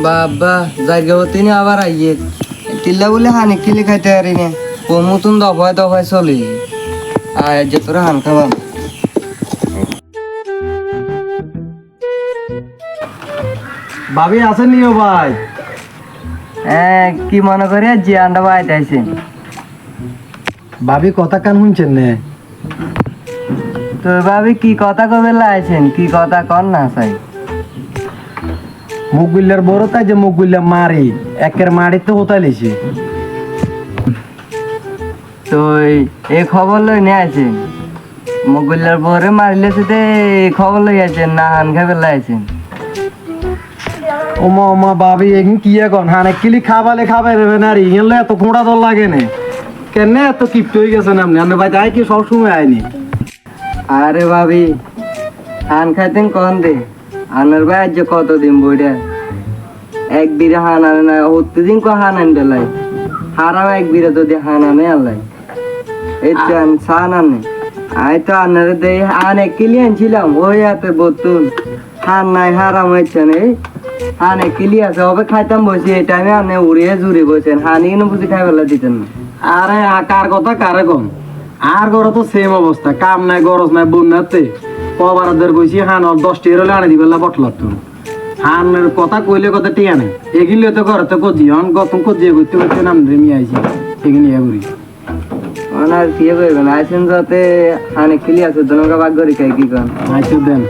বাবা জায়গা হতে নি আবার আইয়ে তিল্লা বলে হানি কিলি খাইতে পারি না কোন মতন দফায় দফায় চলি আর যে তোরা হান খাবা ভাবি আছেন নিও ভাই? হ্যাঁ কি মনে করে জিয়ানটা বাইতে আইছে ভাবি কথা কান শুনছেন নে? তো ভাবি কি কথা কবে লাইছেন কি কথা কর না চাই মুখ গুল্লার বড় তাই যে মুখ গুল্লা মারি একের মারি তো হোতাইলেছি। তো এই খবর লই নিয়ে আইছেন মুগুল্লার বরে মারিলে সেতে এই খবর লই আইছেন না হান খাবে লাইছেন ওমা ওমা ভাবি এগিন কি এখন হানে কিলি খাবালে খাবাই রেবে না রে ইনলে এত কোঁড়া দল লাগে না কেন এত কিপ্ট হয়ে গেছেন আপনি আমি ভাই তাই কি সব সময় আইনি। আরে ভাবি হান খাইতেন কন দে আনার ভাই আজ কত দিন বইটা এক বিরে হান আনে না হতে দিন কো হান আন দেলাই হারাও এক বিরে যদি হান আনে আল্লাই এই চান সান আনে আই তো আনারে দে আন এক কিলি আনছিলাম ওই হাতে বতুন হান নাই হারাম হয়েছেন এই হান এক কিলি আছে হবে খাইতাম বসে এই টাইমে আনে উড়িয়ে জুড়ে বসেন হানি কিনে বুঝি খাই বেলা দিতেন না আরে কার কথা কারে কম আর গড় তো সেম অবস্থা কাম নাই গরজ নাই বন্যাতে কবারদের কইছি হান 10 টির হলে আনে দিবেলা বটলাত হানের কথা কইলে কথা টিয়া নেই এগিলে তো ঘরে তো কজি হন গতম কজি করতে করতে নাম রেমি আইছি এগিনি আগুরি ওনার কি করবেন আইসেন যাতে হানে কিলি আছে দনকা বাগ করি খাই কি কন আইছে দেন